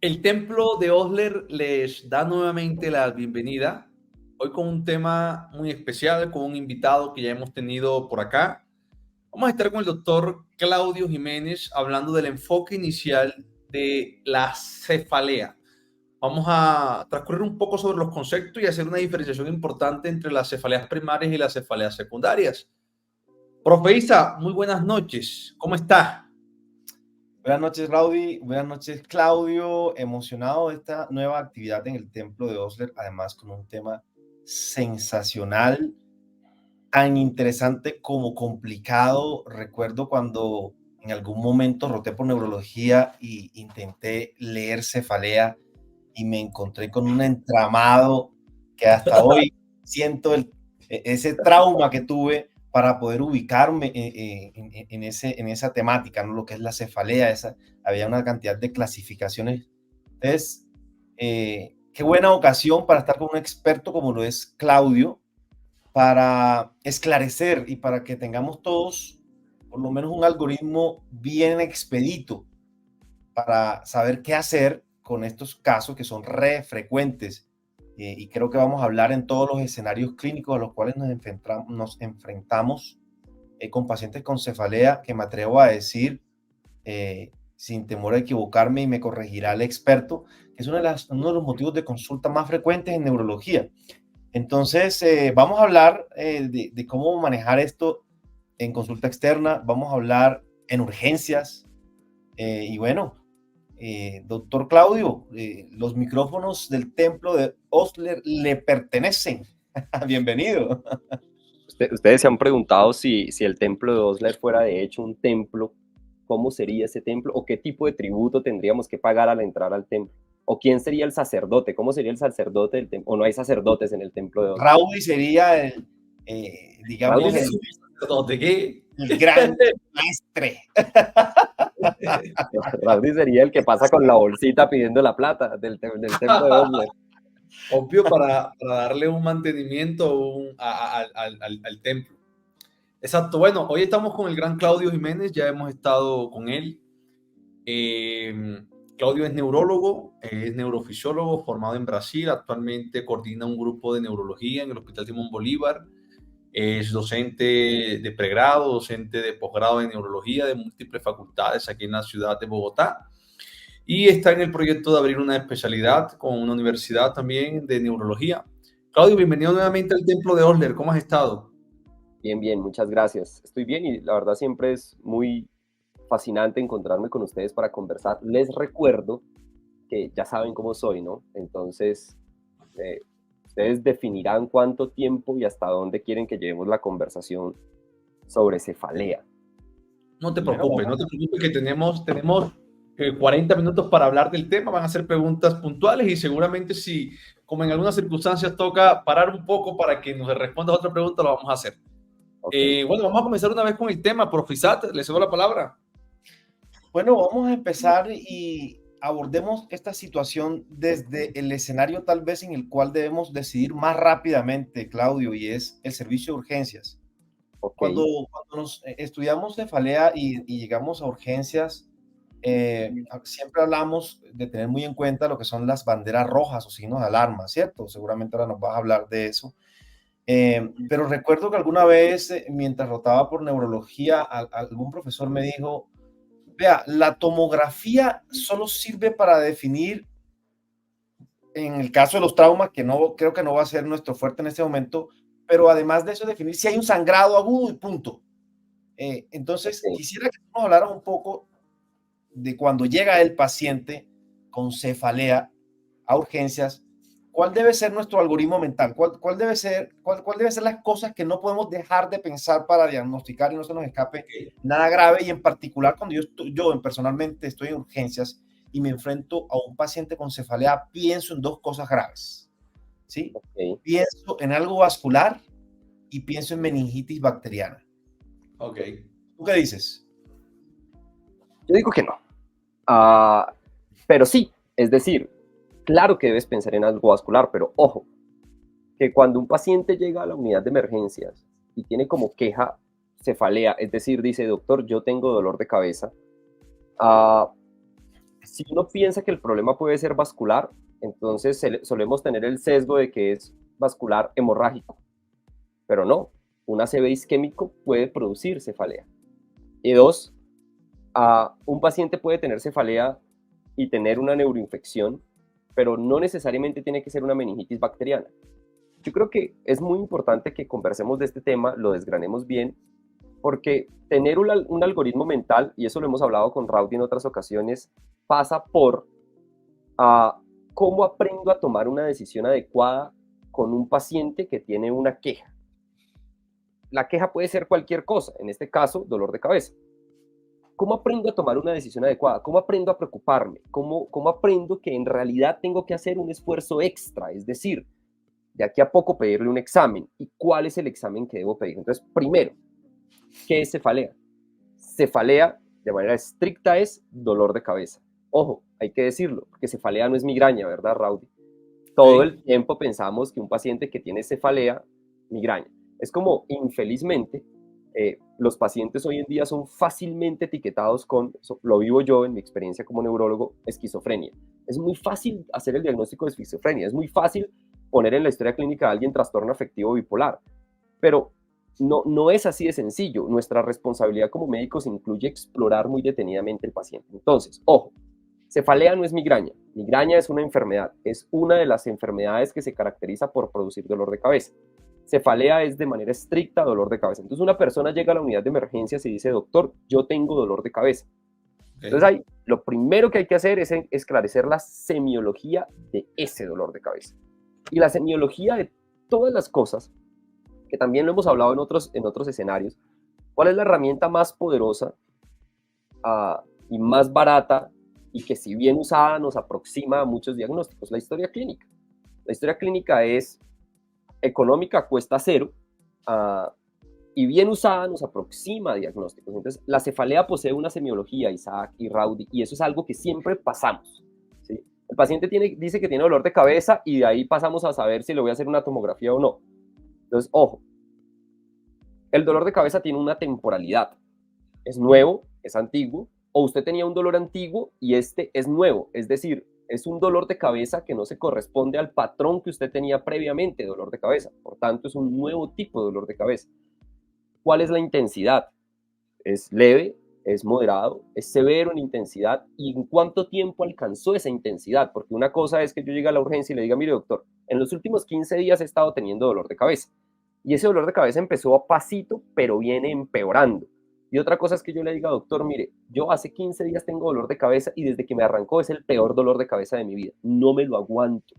El Templo de Osler les da nuevamente la bienvenida, hoy con un tema muy especial, con un invitado que ya hemos tenido por acá. Vamos a estar con el doctor Claudio Jiménez hablando del enfoque inicial de la cefalea. Vamos a transcurrir un poco sobre los conceptos y hacer una diferenciación importante entre las cefaleas primarias y las cefaleas secundarias. Profe Isa, muy buenas noches. ¿Cómo está? Buenas noches, Raudy. Buenas noches, Claudio. Emocionado de esta nueva actividad en el Templo de Osler, además con un tema sensacional, tan interesante como complicado. Recuerdo cuando en algún momento roté por neurología y intenté leer cefalea y me encontré con un entramado que hasta hoy siento ese trauma que tuve para poder ubicarme en esa temática, ¿no? Lo que es la cefalea, había una cantidad de clasificaciones. Entonces, qué buena ocasión para estar con un experto como lo es Claudio, para esclarecer y para que tengamos todos por lo menos un algoritmo bien expedito para saber qué hacer con estos casos que son re frecuentes. Y creo que vamos a hablar en todos los escenarios clínicos a los cuales nos enfrentamos con pacientes con cefalea, que me atrevo a decir, sin temor a equivocarme y me corregirá el experto, que es uno de los motivos de consulta más frecuentes en neurología. Entonces, vamos a hablar de cómo manejar esto en consulta externa, vamos a hablar en urgencias, y bueno, doctor Claudio, los micrófonos del Templo de Osler le pertenecen. Bienvenido. Ustedes se han preguntado si el templo de Osler fuera de hecho un templo, ¿cómo sería ese templo? ¿O qué tipo de tributo tendríamos que pagar al entrar al templo? ¿O quién sería el sacerdote? ¿Cómo sería el sacerdote del templo? ¿O no hay sacerdotes en el templo de Osler? Raudy sería digamos, Raudy el gran maestre. Raudy sería el que pasa con la bolsita pidiendo la plata del templo de Osler. Obvio, para darle un mantenimiento al templo. Exacto. Bueno, hoy estamos con el gran Claudio Jiménez, ya hemos estado con él. Claudio es neurólogo, es neurofisiólogo formado en Brasil, actualmente coordina un grupo de neurología en el Hospital Simón Bolívar, es docente de pregrado, docente de posgrado en neurología de múltiples facultades aquí en la ciudad de Bogotá. Y está en el proyecto de abrir una especialidad con una universidad también de neurología. Claudio, bienvenido nuevamente al Templo de Osler. ¿Cómo has estado? Bien, bien, muchas gracias. Estoy bien y la verdad siempre es muy fascinante encontrarme con ustedes para conversar. Les recuerdo que ya saben cómo soy, ¿no? Entonces, ustedes definirán cuánto tiempo y hasta dónde quieren que llevemos la conversación sobre cefalea. No te preocupes, que tenemos 40 minutos para hablar del tema, van a ser preguntas puntuales y seguramente si, como en algunas circunstancias, toca parar un poco para que nos respondas otra pregunta, lo vamos a hacer. Okay. Bueno, vamos a comenzar una vez con el tema. Profisat, le cedo la palabra. Bueno, vamos a empezar y abordemos esta situación desde el escenario tal vez en el cual debemos decidir más rápidamente, Claudio, y es el servicio de urgencias. Okay. Cuando nos estudiamos cefalea y llegamos a urgencias, siempre hablamos de tener muy en cuenta lo que son las banderas rojas o signos de alarma, ¿cierto? Seguramente ahora nos vas a hablar de eso. Pero recuerdo que alguna vez, mientras rotaba por neurología, algún profesor me dijo, vea, la tomografía solo sirve para definir, en el caso de los traumas, que no creo que no va a ser nuestro fuerte en este momento, pero además de eso, definir si hay un sangrado agudo y punto. Entonces, quisiera que nos hablaras un poco de cuando llega el paciente con cefalea a urgencias, ¿cuál debe ser nuestro algoritmo mental? ¿Cuál deben ser las cosas que no podemos dejar de pensar para diagnosticar y no se nos escape nada grave? Y en particular, cuando yo personalmente estoy en urgencias y me enfrento a un paciente con cefalea, pienso en dos cosas graves, ¿sí? Okay. Pienso en algo vascular y pienso en meningitis bacteriana. Ok. ¿Tú qué dices? Yo digo que no. Pero sí, es decir, claro que debes pensar en algo vascular, pero ojo, que cuando un paciente llega a la unidad de emergencias y tiene como queja cefalea, es decir, dice, doctor, yo tengo dolor de cabeza, Si uno piensa que el problema puede ser vascular, entonces solemos tener el sesgo de que es vascular hemorrágico, pero no, un ACV isquémico puede producir cefalea. Y dos, un paciente puede tener cefalea y tener una neuroinfección, pero no necesariamente tiene que ser una meningitis bacteriana. Yo creo que es muy importante que conversemos de este tema, lo desgranemos bien, porque tener un algoritmo mental, y eso lo hemos hablado con Raudy en otras ocasiones, pasa por cómo aprendo a tomar una decisión adecuada con un paciente que tiene una queja. La queja puede ser cualquier cosa, en este caso, dolor de cabeza. ¿Cómo aprendo a tomar una decisión adecuada? ¿Cómo aprendo a preocuparme? ¿Cómo aprendo que en realidad tengo que hacer un esfuerzo extra? Es decir, de aquí a poco pedirle un examen. ¿Y cuál es el examen que debo pedir? Entonces, primero, ¿qué es cefalea? Cefalea, de manera estricta, es dolor de cabeza. Ojo, hay que decirlo, porque cefalea no es migraña, ¿verdad, Raudy? Todo el tiempo pensamos que un paciente que tiene cefalea, migraña. Es como, infelizmente, los pacientes hoy en día son fácilmente etiquetados con, lo vivo yo en mi experiencia como neurólogo, esquizofrenia. Es muy fácil hacer el diagnóstico de esquizofrenia, es muy fácil poner en la historia clínica a alguien trastorno afectivo bipolar, pero no es así de sencillo. Nuestra responsabilidad como médicos incluye explorar muy detenidamente el paciente. Entonces, ojo, cefalea no es migraña. Migraña es una enfermedad, es una de las enfermedades que se caracteriza por producir dolor de cabeza. Cefalea es de manera estricta dolor de cabeza. Entonces una persona llega a la unidad de emergencias y dice, doctor, yo tengo dolor de cabeza. Entonces lo primero que hay que hacer es esclarecer la semiología de ese dolor de cabeza. Y la semiología de todas las cosas, que también lo hemos hablado en otros escenarios, ¿cuál es la herramienta más poderosa y más barata y que si bien usada nos aproxima a muchos diagnósticos? La historia clínica. La historia clínica es económica, cuesta cero, y bien usada nos aproxima a diagnósticos. Entonces, la cefalea posee una semiología, Isaac y Raudy, y eso es algo que siempre pasamos, ¿sí? El paciente dice que tiene dolor de cabeza y de ahí pasamos a saber si le voy a hacer una tomografía o no. Entonces, ojo, el dolor de cabeza tiene una temporalidad. Es nuevo, es antiguo, o usted tenía un dolor antiguo y este es nuevo, es decir, es un dolor de cabeza que no se corresponde al patrón que usted tenía previamente de dolor de cabeza. Por tanto, es un nuevo tipo de dolor de cabeza. ¿Cuál es la intensidad? ¿Es leve? ¿Es moderado? ¿Es severo en intensidad? ¿Y en cuánto tiempo alcanzó esa intensidad? Porque una cosa es que yo llegue a la urgencia y le diga, mire doctor, en los últimos 15 días he estado teniendo dolor de cabeza. Y ese dolor de cabeza empezó a pasito, pero viene empeorando. Y otra cosa es que yo le diga, doctor, mire, yo hace 15 días tengo dolor de cabeza y desde que me arrancó es el peor dolor de cabeza de mi vida. No me lo aguanto.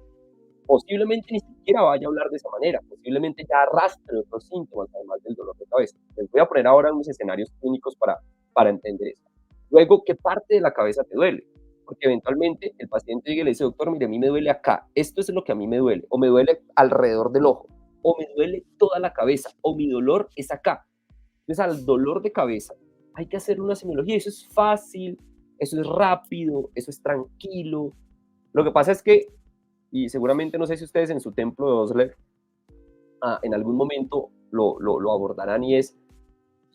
Posiblemente ni siquiera vaya a hablar de esa manera. Posiblemente ya arrastre otros síntomas además del dolor de cabeza. Les voy a poner ahora unos escenarios clínicos para entender eso. Luego, ¿qué parte de la cabeza te duele? Porque eventualmente el paciente llega y le dice, doctor, mire, a mí me duele acá. Esto es lo que a mí me duele. O me duele alrededor del ojo. O me duele toda la cabeza. O mi dolor es acá. Entonces, al dolor de cabeza hay que hacer una semiología. Eso es fácil, eso es rápido, eso es tranquilo. Lo que pasa es que, y seguramente no sé si ustedes en su templo de Osler en algún momento lo abordarán, y es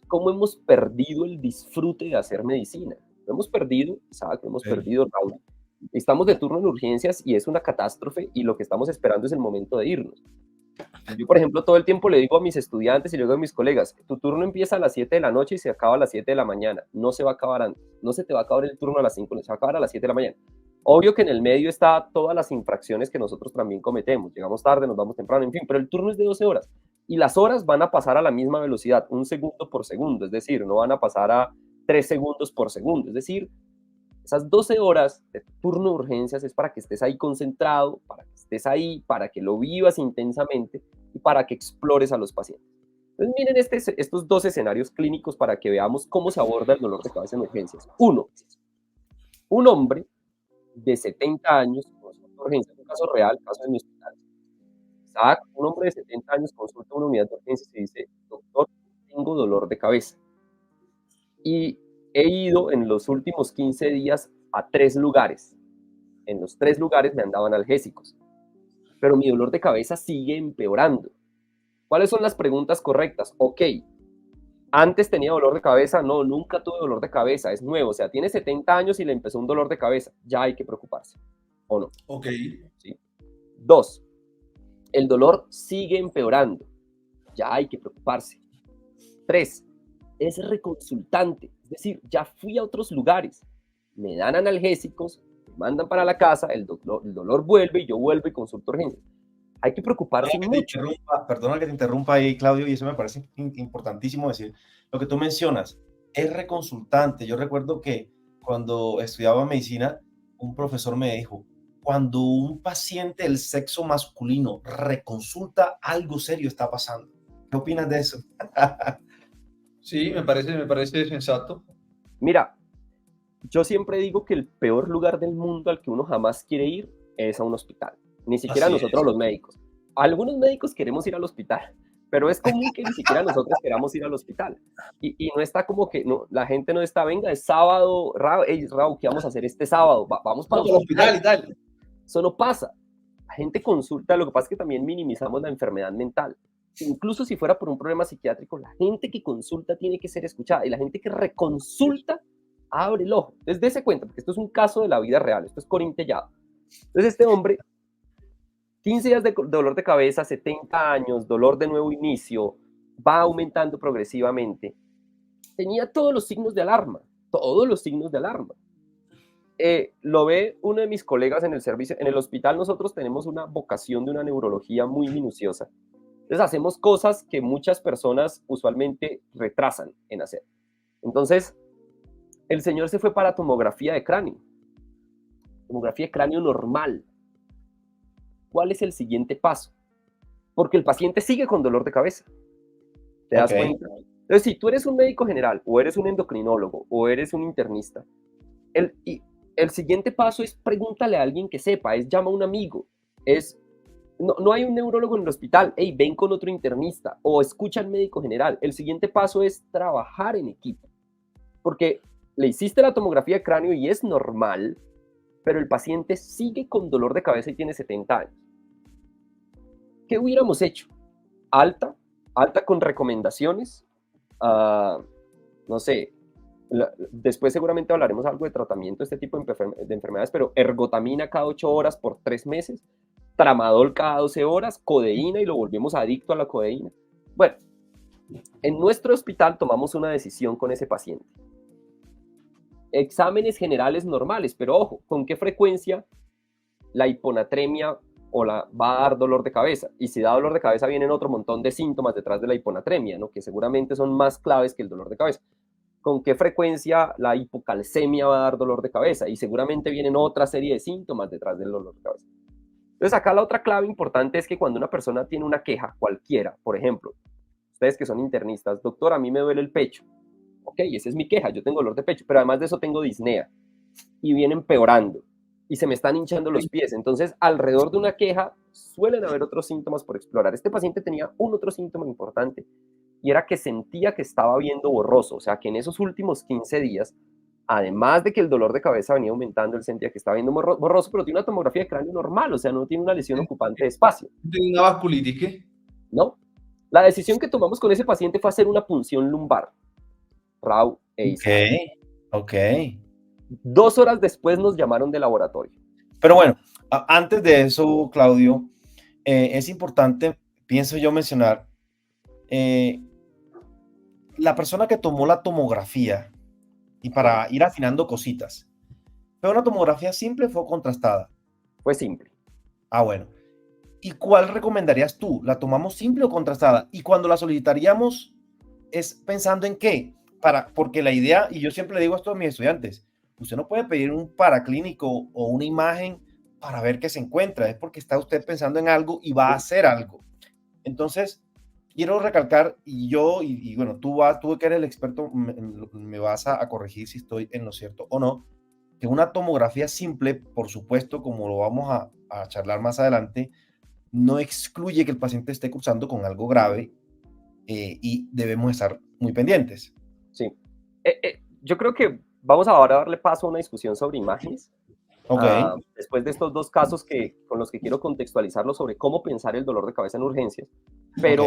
cómo hemos perdido el disfrute de hacer medicina. Lo hemos perdido, ¿sabes? Lo hemos perdido, Raúl. Estamos de turno en urgencias y es una catástrofe y lo que estamos esperando es el momento de irnos. Yo, por ejemplo, todo el tiempo le digo a mis estudiantes y le digo a mis colegas, tu turno empieza a las 7 de la noche y se acaba a las 7 de la mañana. No se va a acabar antes. No se te va a acabar el turno a las 5, se va a acabar a las 7 de la mañana. Obvio que en el medio está todas las infracciones que nosotros también cometemos. Llegamos tarde, nos vamos temprano, en fin, pero el turno es de 12 horas. Y las horas van a pasar a la misma velocidad, 1 segundo por segundo. Es decir, no van a pasar a 3 segundos por segundo. Es decir, esas 12 horas de turno de urgencias es para que estés ahí concentrado, para que estés ahí, para que lo vivas intensamente y para que explores a los pacientes. Entonces miren estos dos escenarios clínicos para que veamos cómo se aborda el dolor de cabeza en urgencias. Uno, un hombre de 70 años consulta urgencias, un caso real, caso de mi hospital. Isaac, un hombre de 70 años consulta una unidad de urgencias y dice, doctor, tengo dolor de cabeza. Y he ido en los últimos 15 días a 3 lugares. En los 3 lugares me han dado analgésicos, pero mi dolor de cabeza sigue empeorando. ¿Cuáles son las preguntas correctas? Ok, Antes tenía dolor de cabeza, no, nunca tuve dolor de cabeza, es nuevo, o sea, tiene 70 años y le empezó un dolor de cabeza, ya hay que preocuparse, ¿o no? Ok. ¿Sí? 2, el dolor sigue empeorando, ya hay que preocuparse. 3, es reconsultante, es decir, ya fui a otros lugares, me dan analgésicos, me mandan para la casa, el dolor vuelve y yo vuelvo y consulto urgencia. Hay que preocuparse mucho. Perdona que te interrumpa ahí, Claudio, y eso me parece importantísimo decir. Lo que tú mencionas es reconsultante. Yo recuerdo que cuando estudiaba medicina, un profesor me dijo, cuando un paciente del sexo masculino reconsulta, algo serio está pasando. ¿Qué opinas de eso? Sí, me parece sensato. Mira, yo siempre digo que el peor lugar del mundo al que uno jamás quiere ir es a un hospital. Ni siquiera Así nosotros es. los médicos. Algunos médicos queremos ir al hospital, pero es común que ni siquiera nosotros queramos ir al hospital. Y no está como que no, la gente no está, venga, es sábado, Raúl, ¿qué vamos a hacer este sábado? Vamos para Vamos un al hospital hospital. y tal. Eso no pasa. La gente consulta, lo que pasa es que también minimizamos la enfermedad mental. Incluso si fuera por un problema psiquiátrico, la gente que consulta tiene que ser escuchada y la gente que reconsulta abre el ojo. Entonces, dése cuenta, porque esto es un caso de la vida real, esto es corintellado. Entonces, este hombre, 15 días de dolor de cabeza, 70 años, dolor de nuevo inicio, va aumentando progresivamente. Tenía todos los signos de alarma, todos los signos de alarma. Lo ve uno de mis colegas en el servicio, en el hospital nosotros tenemos una vocación de una neurología muy minuciosa. Entonces hacemos cosas que muchas personas usualmente retrasan en hacer. Entonces, el señor se fue para tomografía de cráneo normal. ¿Cuál es el siguiente paso? Porque el paciente sigue con dolor de cabeza. ¿Te das cuenta? Entonces, si tú eres un médico general, o eres un endocrinólogo, o eres un internista, el siguiente paso es pregúntale a alguien que sepa, es llama a un amigo, no hay un neurólogo en el hospital, hey, ven con otro internista, o escucha al médico general. El siguiente paso es trabajar en equipo, porque le hiciste la tomografía de cráneo y es normal, pero el paciente sigue con dolor de cabeza y tiene 70 años. ¿Qué hubiéramos hecho? Alta con recomendaciones, no sé, después seguramente hablaremos algo de tratamiento de este tipo de enfermedades, pero ergotamina cada 8 horas por 3 meses, tramadol cada 12 horas, codeína y lo volvemos adicto a la codeína. Bueno, en nuestro hospital tomamos una decisión con ese paciente. Exámenes generales normales, pero ojo, ¿con qué frecuencia la hiponatremia va a dar dolor de cabeza? Y si da dolor de cabeza vienen otro montón de síntomas detrás de la hiponatremia, ¿no? Que seguramente son más claves que el dolor de cabeza. ¿Con qué frecuencia la hipocalcemia va a dar dolor de cabeza? Y seguramente vienen otra serie de síntomas detrás del dolor de cabeza. Entonces acá la otra clave importante es que cuando una persona tiene una queja cualquiera, por ejemplo, ustedes que son internistas, doctor, a mí me duele el pecho. Ok, esa es mi queja, yo tengo dolor de pecho, pero además de eso tengo disnea y viene empeorando y se me están hinchando los pies. Entonces, alrededor de una queja suelen haber otros síntomas por explorar. Este paciente tenía un otro síntoma importante y era que sentía que estaba viendo borroso, o sea, que en esos últimos 15 días, además de que el dolor de cabeza venía aumentando, él sentía que estaba viendo borroso, pero tiene una tomografía de cráneo normal, o sea, no tiene una lesión ocupante de espacio. ¿Tiene una vasculitis qué? ¿No? La decisión que tomamos con ese paciente fue hacer una punción lumbar. Raúl e Isaac. Ok. 2 horas después nos llamaron de laboratorio. Pero bueno, antes de eso, Claudio, es importante, pienso yo, mencionar, la persona que tomó la tomografía y para ir afinando cositas, ¿fue una tomografía simple o fue contrastada? Fue simple. Ah, bueno. ¿Y cuál recomendarías tú? ¿La tomamos simple o contrastada? Y cuando la solicitaríamos, ¿es pensando en qué? Porque la idea, y yo siempre le digo esto a mis estudiantes, usted no puede pedir un paraclínico o una imagen para ver qué se encuentra, es porque está usted pensando en algo y va a hacer algo. Entonces, quiero recalcar, y bueno, tú que eres el experto, me vas a corregir si estoy en lo cierto o no, que una tomografía simple, por supuesto, como lo vamos a charlar más adelante, no excluye que el paciente esté cursando con algo grave y debemos estar muy pendientes. Sí. Yo creo que vamos ahora a darle paso a una discusión sobre imágenes. Okay. Después de estos 2 casos con los que quiero contextualizarlo sobre cómo pensar el dolor de cabeza en urgencias. Pero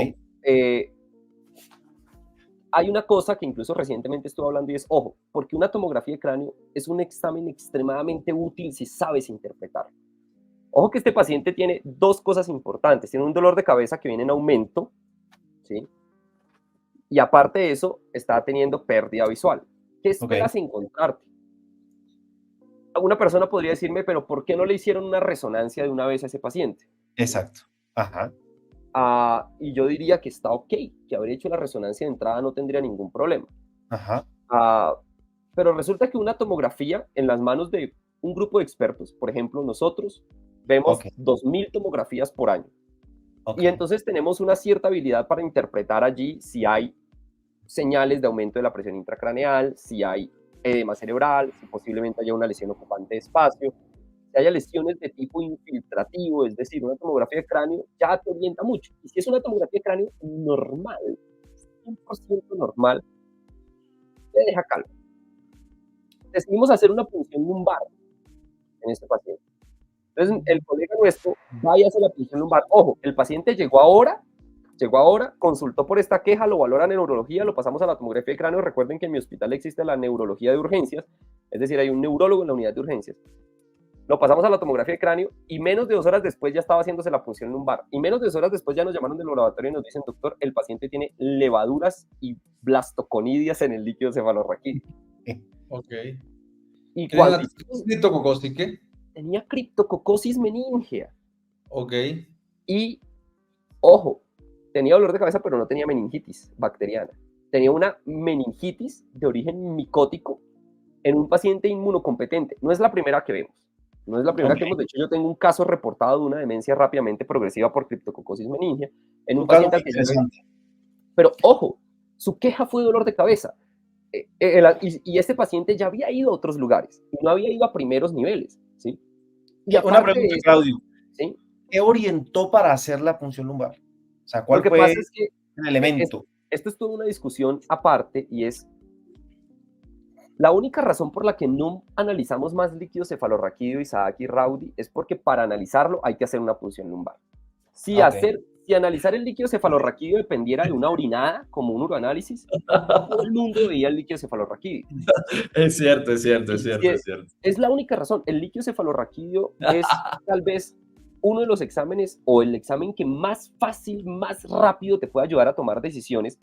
hay una cosa que incluso recientemente estuve hablando y es, ojo, porque una tomografía de cráneo es un examen extremadamente útil si sabes interpretarlo. Ojo que este paciente tiene dos cosas importantes. Tiene un dolor de cabeza que viene en aumento, ¿sí? Y aparte de eso, está teniendo pérdida visual. ¿Qué esperas encontrarte? Una persona podría decirme, pero ¿por qué no le hicieron una resonancia de una vez a ese paciente? Exacto. Ajá. Y yo diría que está ok, que haber hecho la resonancia de entrada no tendría ningún problema. Ajá. Pero resulta que una tomografía en las manos de un grupo de expertos, por ejemplo, nosotros vemos 2000 tomografías por año. Y entonces tenemos una cierta habilidad para interpretar allí si hay señales de aumento de la presión intracraneal, si hay edema cerebral, si posiblemente haya una lesión ocupante de espacio, si haya lesiones de tipo infiltrativo, es decir, una tomografía de cráneo ya te orienta mucho. Y si es una tomografía de cráneo normal, 100% normal, te deja calmo. Decidimos hacer una punción lumbar en este paciente. Entonces, el colega nuestro va y hace la punción lumbar. Ojo, el paciente llegó ahora, consultó por esta queja, lo valora neurología, lo pasamos a la tomografía de cráneo. Recuerden que en mi hospital existe la neurología de urgencias, es decir, hay un neurólogo en la unidad de urgencias. Lo pasamos a la tomografía de cráneo y menos de 2 horas después ya estaba haciéndose la punción lumbar. Y menos de 2 horas después ya nos llamaron del laboratorio y nos dicen, doctor, el paciente tiene levaduras y blastoconidias en el líquido cefalorraquídeo. Ok. ¿Y cuál? ¿Criptococosis qué? Tenía criptococosis meningea. Ok. Y, ojo, tenía dolor de cabeza, pero no tenía meningitis bacteriana. Tenía una meningitis de origen micótico en un paciente inmunocompetente. No es la primera que vemos. No es la primera que vemos. De hecho, yo tengo un caso reportado de una demencia rápidamente progresiva por criptococosis meningea en un paciente al que pero, ojo, su queja fue dolor de cabeza. Y este paciente ya había ido a otros lugares y no había ido a primeros niveles, ¿sí? Y una pregunta, Claudio. ¿Sí? ¿Qué orientó para hacer la punción lumbar? O sea, ¿cuál fue el elemento? Esto es toda una discusión aparte y es la única razón por la que no analizamos más líquido cefalorraquídeo, Isaac y Rowdy, es porque para analizarlo hay que hacer una punción lumbar. Si analizar el líquido cefalorraquídeo dependiera de una orinada, como un uroanálisis, todo el mundo veía el líquido cefalorraquídeo. Es cierto. Es la única razón. El líquido cefalorraquídeo es tal vez uno de los exámenes o el examen que más fácil, más rápido te puede ayudar a tomar decisiones.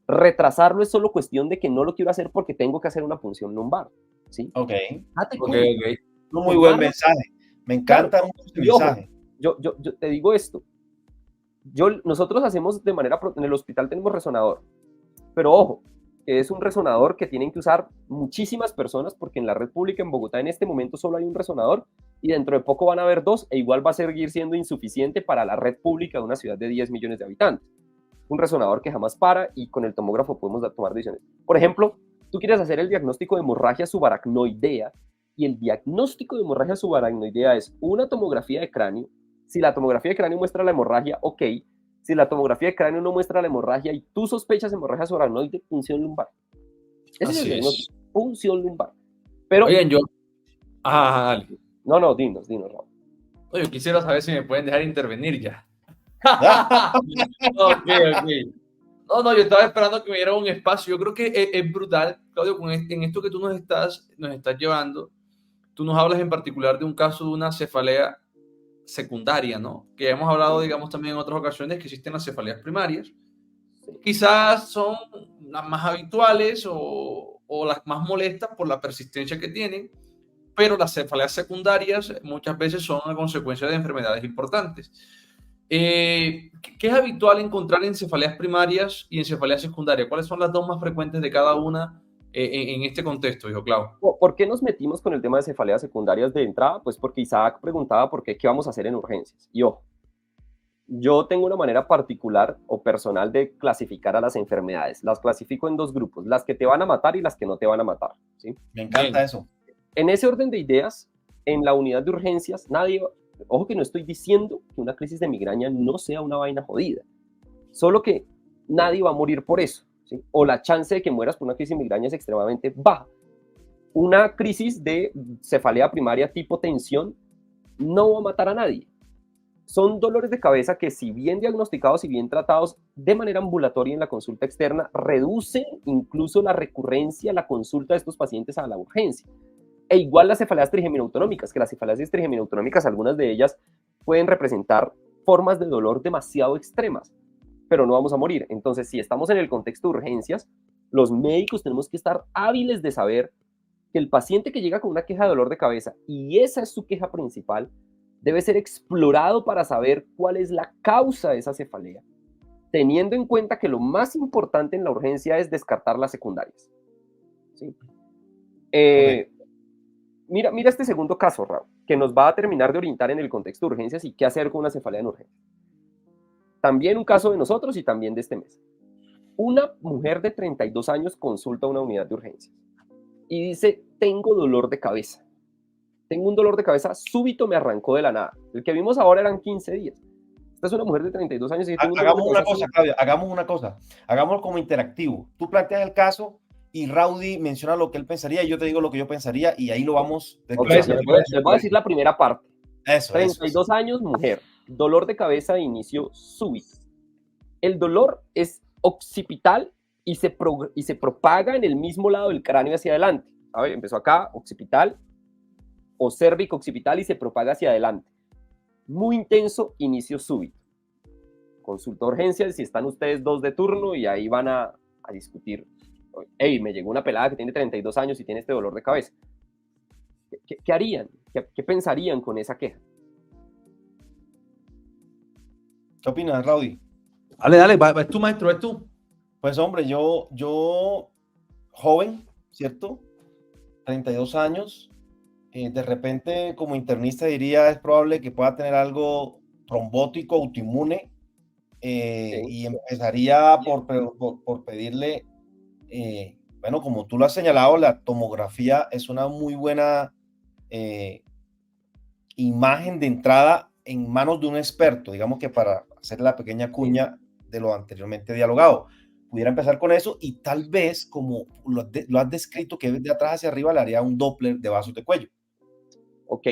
Retrasarlo es solo cuestión de que no lo quiero hacer porque tengo que hacer una punción lumbar, ¿sí? Ok. Un muy buen mensaje. Me encanta mucho este mensaje. Yo te digo esto. Nosotros hacemos de manera... En el hospital tenemos resonador. Pero ojo, que es un resonador que tienen que usar muchísimas personas porque en la red pública en Bogotá en este momento solo hay un resonador y dentro de poco van a haber 2 e igual va a seguir siendo insuficiente para la red pública de una ciudad de 10 millones de habitantes. Un resonador que jamás para y con el tomógrafo podemos tomar decisiones. Por ejemplo, tú quieres hacer el diagnóstico de hemorragia subaracnoidea y el diagnóstico de hemorragia subaracnoidea es una tomografía de cráneo. Si la tomografía de cráneo muestra la hemorragia, ok. Si la tomografía de cráneo no muestra la hemorragia y tú sospechas hemorragia subaracnoide, punción lumbar. Ese es el diagnóstico, punción lumbar. Pero, oigan, dale. No, dinos, Raúl. Oye, quisiera saber si me pueden dejar intervenir ya. Ok. No, yo estaba esperando que me diera un espacio. Yo creo que es brutal, Claudio, en esto que tú nos estás llevando. Tú nos hablas en particular de un caso de una cefalea secundaria, ¿no? Que hemos hablado, digamos, también en otras ocasiones que existen las cefaleas primarias. Quizás son las más habituales o las más molestas por la persistencia que tienen, pero las cefaleas secundarias muchas veces son a consecuencia de enfermedades importantes. ¿Qué es habitual encontrar en cefaleas primarias y en cefaleas secundarias? ¿Cuáles son las dos más frecuentes de cada una en este contexto, dijo Clau? ¿Por qué nos metimos con el tema de cefaleas secundarias de entrada? Pues porque Isaac preguntaba por qué vamos a hacer en urgencias. Y ojo, yo tengo una manera particular o personal de clasificar a las enfermedades. Las clasifico en 2 grupos, las que te van a matar y las que no te van a matar, ¿sí? Me encanta eso. En ese orden de ideas, en la unidad de urgencias, ojo que no estoy diciendo que una crisis de migraña no sea una vaina jodida, solo que nadie va a morir por eso, ¿sí? O la chance de que mueras por una crisis de migraña es extremadamente baja. Una crisis de cefalea primaria tipo tensión no va a matar a nadie. son dolores de cabeza que, si bien diagnosticados y bien tratados de manera ambulatoria en la consulta externa, reducen incluso la recurrencia, la consulta de estos pacientes a la urgencia. E igual las cefaleas trigeminautonómicas, que las cefaleas trigeminautonómicas, algunas de ellas pueden representar formas de dolor demasiado extremas, pero no vamos a morir. Entonces, si estamos en el contexto de urgencias, los médicos tenemos que estar hábiles de saber que el paciente que llega con una queja de dolor de cabeza, y esa es su queja principal, debe ser explorado para saber cuál es la causa de esa cefalea, teniendo en cuenta que lo más importante en la urgencia es descartar las secundarias. ¿Sí? Mira este segundo caso, Raúl, que nos va a terminar de orientar en el contexto de urgencias y qué hacer con una cefalea en urgencia. También un caso de nosotros y también de este mes. Una mujer de 32 años consulta a una unidad de urgencias y dice: tengo dolor de cabeza. Tengo un dolor de cabeza súbito, me arrancó de la nada. El que vimos ahora eran 15 días. Esta es una mujer de 32 años y dice: hagamos una cosa, Claudia, hagamos una cosa. Hagámoslo como interactivo. Tú planteas el caso y Raudy menciona lo que él pensaría y yo te digo lo que yo pensaría y ahí lo vamos. Okay, les voy a decir la primera parte. Eso, 32 años, mujer. Dolor de cabeza de inicio súbito. El dolor es occipital y se propaga en el mismo lado del cráneo hacia adelante. A ver, empezó acá, occipital o cérvico-occipital y se propaga hacia adelante. Muy intenso, inicio súbito. Consulta urgencias si están ustedes dos de turno y ahí van a discutir. Hey, me llegó una pelada que tiene 32 años y tiene este dolor de cabeza. ¿Qué harían? ¿Qué pensarían con esa queja? ¿Qué opinas, Raudy? Dale, es tú, maestro, es tú. Pues hombre, yo joven, ¿cierto? 32 años. De repente, como internista diría, es probable que pueda tener algo trombótico, autoinmune, sí. Y empezaría por pedirle, bueno, como tú lo has señalado, la tomografía es una muy buena imagen de entrada en manos de un experto, digamos que para hacer la pequeña cuña de lo anteriormente dialogado. Pudiera empezar con eso y tal vez, como lo has descrito, que de atrás hacia arriba le haría un Doppler de vasos de cuello. Ok.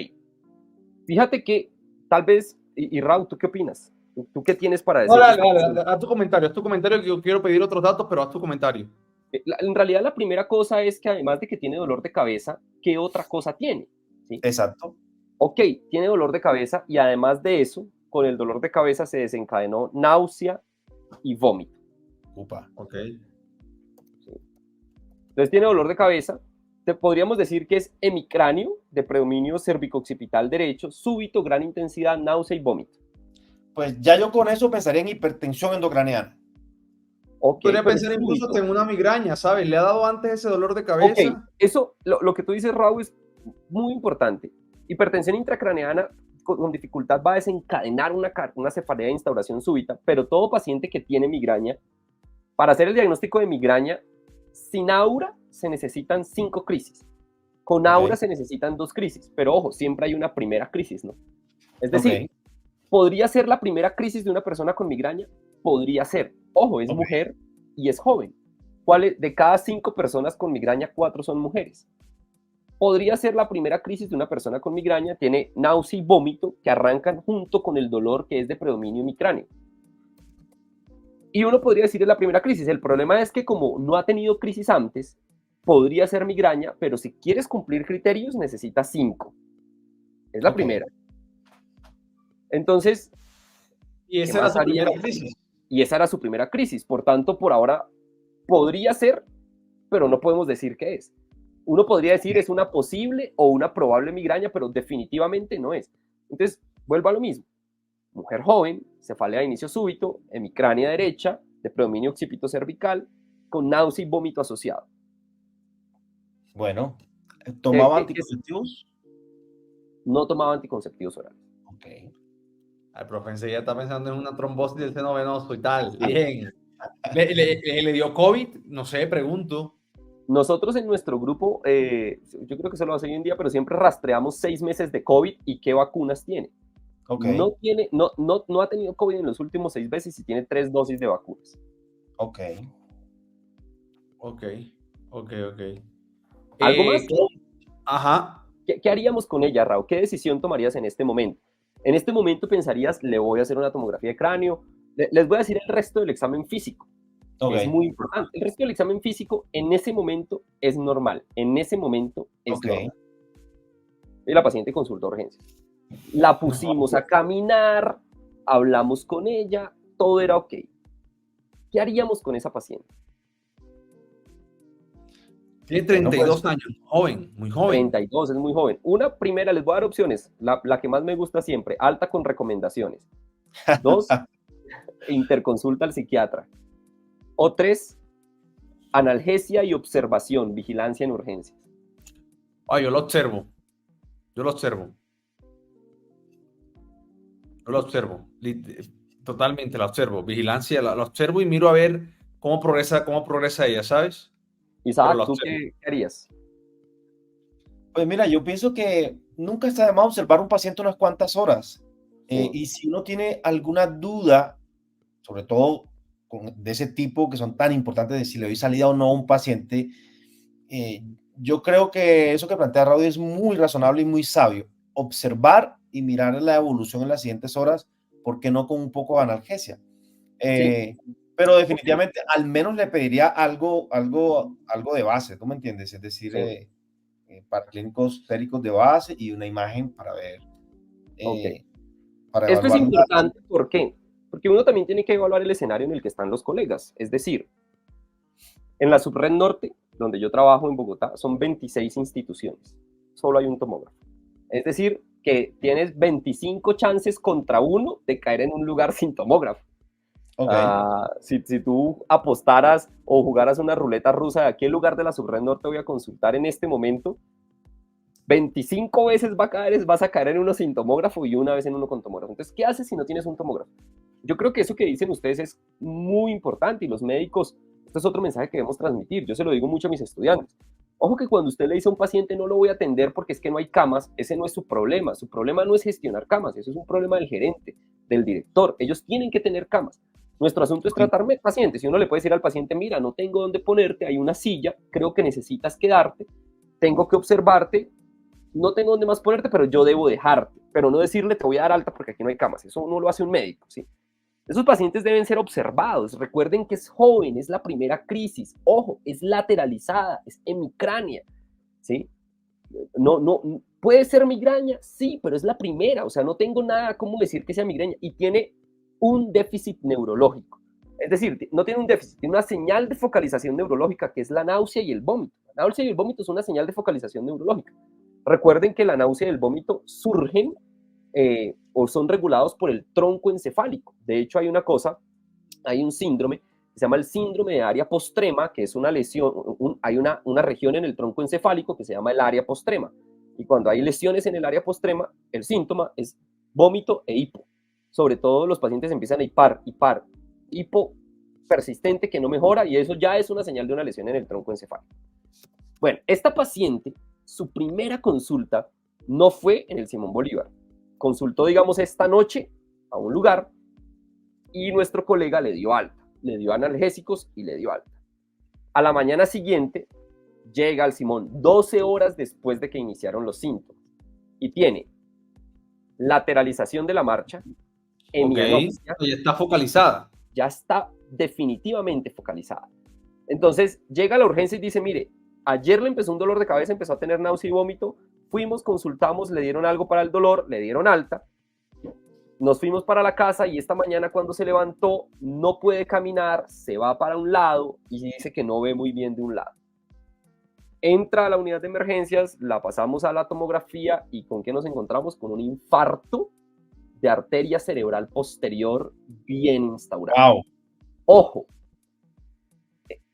Fíjate que tal vez, y Raúl, ¿tú qué opinas? ¿Tú qué tienes para decir? Dale, haz tu comentario, que yo quiero pedir otros datos, pero haz tu comentario. En realidad la primera cosa es que además de que tiene dolor de cabeza, ¿qué otra cosa tiene? ¿Sí? Exacto. Ok, tiene dolor de cabeza y además de eso, con el dolor de cabeza se desencadenó náusea y vómito. Upa. Ok. ¿Sí? Entonces tiene dolor de cabeza. Podríamos decir que es hemicráneo de predominio cervico-occipital derecho, súbito, gran intensidad, náusea y vómito. Pues ya yo con eso pensaría en hipertensión endocraneana. Okay, podría pensar incluso en una migraña, ¿sabes? ¿Le ha dado antes ese dolor de cabeza? Ok, eso, lo que tú dices, Raúl, es muy importante. Hipertensión intracraneana con dificultad va a desencadenar una cefalea de instauración súbita, pero todo paciente que tiene migraña, para hacer el diagnóstico de migraña, sin aura se necesitan 5 crisis. Con aura se necesitan 2 crisis, pero ojo, siempre hay una primera crisis, ¿no? Es decir, ¿podría ser la primera crisis de una persona con migraña? Podría ser. Ojo, es mujer y es joven. De cada 5 personas con migraña, 4 son mujeres. Podría ser la primera crisis de una persona con migraña, tiene náusea y vómito que arrancan junto con el dolor que es de predominio hemicráneo. Y uno podría decir es la primera crisis. El problema es que como no ha tenido crisis antes, podría ser migraña, pero si quieres cumplir criterios, necesitas 5. Es la primera. Entonces, y esa era su primera crisis. Y esa era su primera crisis. Por tanto, por ahora podría ser, pero no podemos decir qué es. Uno podría decir es una posible o una probable migraña, pero definitivamente no es. Entonces, vuelvo a lo mismo. Mujer joven, cefalea de inicio súbito, hemicránea derecha, de predominio occipito cervical, con náusea y vómito asociado. Bueno, ¿tomaba anticonceptivos? No tomaba anticonceptivos orales. Ok. El profe enseguida está pensando en una trombosis del seno venoso y tal. Bien. ¿Le dio COVID? No sé, pregunto. Nosotros en nuestro grupo, yo creo que se lo hace hoy en día, pero siempre rastreamos 6 meses de COVID y qué vacunas tiene. No ha tenido COVID en los últimos 6 meses y tiene 3 dosis de vacunas. Ok. ¿Algo más? Ajá. ¿Qué haríamos con ella, Raúl? ¿Qué decisión tomarías en este momento? En este momento pensarías, le voy a hacer una tomografía de cráneo, les voy a decir el resto del examen físico. Okay. Es muy importante. El resto del examen físico en ese momento es normal. En ese momento es normal. Y la paciente consultó urgencias. La pusimos a caminar, hablamos con ella, todo era ok. ¿Qué haríamos con esa paciente? Tiene 32 años, joven, muy joven. 32, es muy joven. Una primera, les voy a dar opciones, la que más me gusta siempre, alta con recomendaciones. 2, interconsulta al psiquiatra. O 3, analgesia y observación, vigilancia en urgencias. Ay, yo lo observo. Totalmente la observo. Vigilancia, la observo y miro a ver cómo progresa ella, ¿sabes? Isaac, ¿tú qué harías? Pues mira, yo pienso que nunca está de más observar a un paciente unas cuantas horas. Sí. Y si uno tiene alguna duda, sobre todo de ese tipo que son tan importantes de si le doy salida o no a un paciente, yo creo que eso que plantea Raudy es muy razonable y muy sabio. Observar y mirar la evolución en las siguientes horas, ¿por qué no con un poco de analgesia? Sí. Pero definitivamente al menos le pediría algo de base, ¿tú me entiendes? Es decir, sí. Paraclínicos séricos de base y una imagen para ver. Para esto es importante, ¿por qué? Porque uno también tiene que evaluar el escenario en el que están los colegas. Es decir, en la subred norte, donde yo trabajo en Bogotá, son 26 instituciones. Solo hay un tomógrafo. Es decir, que tienes 25 chances contra 1 de caer en un lugar sin tomógrafo. Okay. Si tú apostaras o jugaras una ruleta rusa de a qué lugar de la subred norte voy a consultar en este momento, 25 veces vas a caer en uno sin tomógrafo y una vez en uno con tomógrafo. Entonces, ¿qué haces si no tienes un tomógrafo? Yo creo que eso que dicen ustedes es muy importante y los médicos, este es otro mensaje que debemos transmitir. Yo se lo digo mucho a mis estudiantes. Ojo que cuando usted le dice a un paciente no lo voy a atender porque es que no hay camas, ese no es su problema. Su problema no es gestionar camas, eso es un problema del gerente, del director. Ellos tienen que tener camas. Nuestro asunto es tratar pacientes. Si uno le puede decir al paciente, mira, no tengo dónde ponerte, hay una silla, creo que necesitas quedarte, tengo que observarte, no tengo dónde más ponerte, pero yo debo dejarte. Pero no decirle, te voy a dar alta porque aquí no hay camas. Eso no lo hace un médico, ¿sí? Esos pacientes deben ser observados. Recuerden que es joven, es la primera crisis. Ojo, es lateralizada, es hemicránea, ¿sí? No, ¿puede ser migraña? Sí, pero es la primera. O sea, no tengo nada como decir que sea migraña. Y tiene un déficit neurológico. Es decir, no tiene un déficit, tiene una señal de focalización neurológica que es la náusea y el vómito. La náusea y el vómito es una señal de focalización neurológica. Recuerden que la náusea y el vómito surgen o son regulados por el tronco encefálico. De hecho, hay un síndrome que se llama el síndrome de área postrema, que es una lesión, hay una región en el tronco encefálico que se llama el área postrema. Y cuando hay lesiones en el área postrema, el síntoma es vómito e hipo. Sobre todo los pacientes empiezan a hipo persistente que no mejora y eso ya es una señal de una lesión en el tronco encefálico. Bueno, esta paciente, su primera consulta no fue en el Simón Bolívar. Consultó, digamos, esta noche a un lugar y nuestro colega le dio alta, le dio analgésicos y le dio alta. A la mañana siguiente llega al Simón 12 horas después de que iniciaron los síntomas y tiene lateralización de la marcha, hemianopsia. Ya está focalizada. Ya está definitivamente focalizada. Entonces llega a la urgencia y dice, mire, ayer le empezó un dolor de cabeza, empezó a tener náusea y vómito, fuimos, consultamos, le dieron algo para el dolor, le dieron alta, nos fuimos para la casa y esta mañana cuando se levantó no puede caminar, se va para un lado y dice que no ve muy bien de un lado. Entra a la unidad de emergencias, la pasamos a la tomografía y ¿con qué nos encontramos? Con un infarto de arteria cerebral posterior bien instaurado. Wow. Ojo,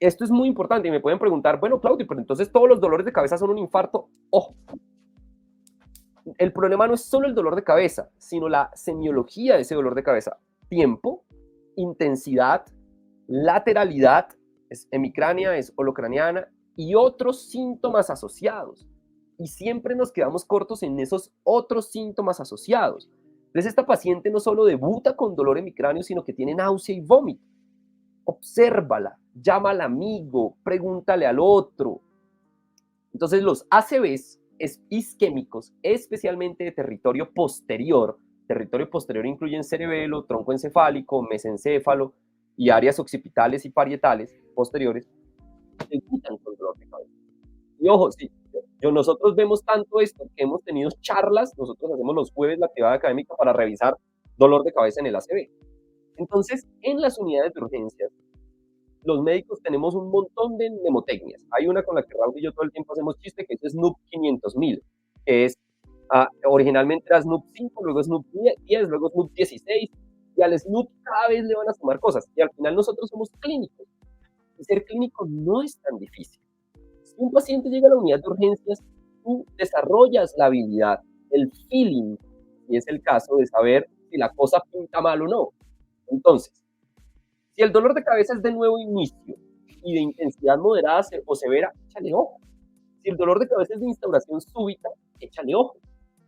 esto es muy importante y me pueden preguntar, bueno, Claudio, pero entonces todos los dolores de cabeza son un infarto. Ojo, el problema no es solo el dolor de cabeza, sino la semiología de ese dolor de cabeza. Tiempo, intensidad, lateralidad, es hemicránea, es holocraniana y otros síntomas asociados. Y siempre nos quedamos cortos en esos otros síntomas asociados. Entonces esta paciente no solo debuta con dolor hemicráneo, sino que tiene náusea y vómito. Obsérvala, llama al amigo, pregúntale al otro. Entonces los ACVs isquémicos, especialmente de territorio posterior, Territorio posterior incluyen cerebelo, tronco encefálico, mesencéfalo y áreas occipitales y parietales posteriores, debutan con dolor de cabeza. Y ojo, sí, nosotros vemos tanto esto que hemos tenido charlas, nosotros hacemos los jueves la actividad académica para revisar dolor de cabeza en el ACV. Entonces, en las unidades de urgencias, los médicos tenemos un montón de mnemotecnias. Hay una con la que Raúl y yo todo el tiempo hacemos chiste, que es SNOOP 500.000, que es, originalmente era SNOOP 5, luego SNOOP 10, luego SNOOP 16, y al SNOOP cada vez le van a sumar cosas. Y al final nosotros somos clínicos. Y ser clínico no es tan difícil. Si un paciente llega a la unidad de urgencias, tú desarrollas la habilidad, el feeling, y es el caso de saber si la cosa pinta mal o no. Entonces, si el dolor de cabeza es de nuevo inicio y de intensidad moderada o severa, échale ojo. Si el dolor de cabeza es de instauración súbita, échale ojo.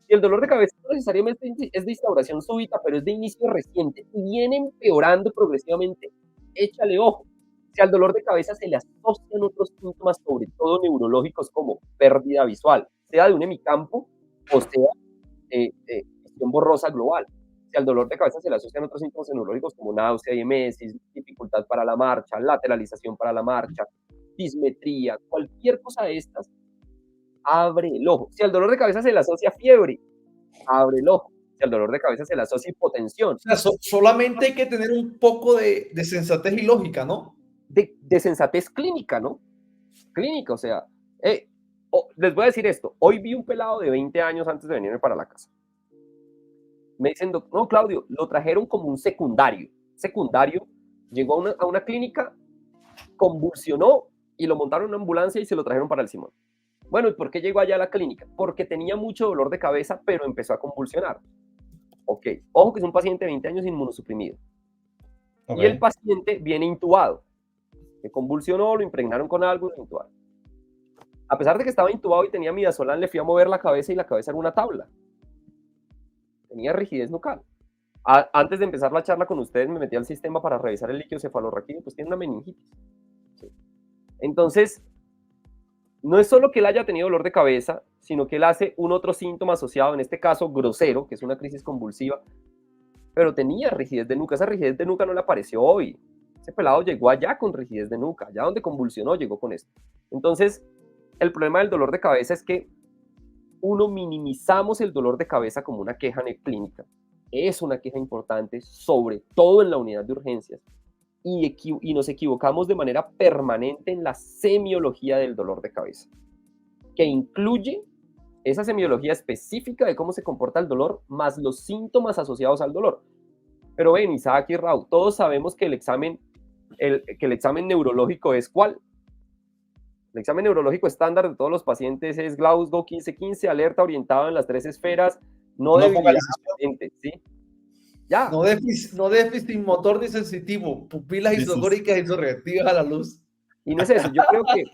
Si el dolor de cabeza no necesariamente es de instauración súbita, pero es de inicio reciente y viene empeorando progresivamente, échale ojo. Si al dolor de cabeza se le asocian otros síntomas, sobre todo neurológicos, como pérdida visual, sea de un hemicampo o sea visión borrosa global. Si al dolor de cabeza se le asocian otros síntomas neurológicos como náusea y emesis, dificultad para la marcha, lateralización para la marcha, dismetría, cualquier cosa de estas, abre el ojo. Si al dolor de cabeza se le asocia fiebre, abre el ojo. Si al dolor de cabeza se le asocia hipotensión. O sea, solamente hay que tener un poco de sensatez y lógica, ¿no? De sensatez clínica, ¿no? Clínica, o sea, les voy a decir esto. Hoy vi un pelado de 20 años antes de venirme para la casa. Me dicen, no, Claudio, lo trajeron como un secundario. Secundario, llegó a una clínica, convulsionó y lo montaron en una ambulancia y se lo trajeron para el Simón. Bueno, ¿y por qué llegó allá a la clínica? Porque tenía mucho dolor de cabeza, pero empezó a convulsionar. Ok, ojo que es un paciente de 20 años inmunosuprimido. Okay. Y el paciente viene intubado. Se convulsionó, lo impregnaron con algo y lo intubaron. A pesar de que estaba intubado y tenía midazolam, le fui a mover la cabeza y la cabeza era una tabla. Tenía rigidez nucal. Antes de empezar la charla con ustedes, me metí al sistema para revisar el líquido cefalorraquídeo, pues tiene una meningitis. Sí. Entonces, no es solo que él haya tenido dolor de cabeza, sino que él hace un otro síntoma asociado, en este caso grosero, que es una crisis convulsiva, pero tenía rigidez de nuca. Esa rigidez de nuca no le apareció hoy. Ese pelado llegó allá con rigidez de nuca, allá donde convulsionó llegó con esto. Entonces, el problema del dolor de cabeza es que uno minimizamos el dolor de cabeza como una queja clínica. Es una queja importante, sobre todo en la unidad de urgencias, y nos equivocamos de manera permanente en la semiología del dolor de cabeza, que incluye esa semiología específica de cómo se comporta el dolor, más los síntomas asociados al dolor. Pero ven, Isaac y Raúl, todos sabemos que el examen neurológico es ¿cuál? El examen neurológico estándar de todos los pacientes es Glasgow 15-15, alerta orientado en las 3 esferas, no debilidad aparente, ¿sí? Ya. No déficit motor disensitivo, pupilas isocóricas isorreactivas a la luz. Y no es eso, yo creo que,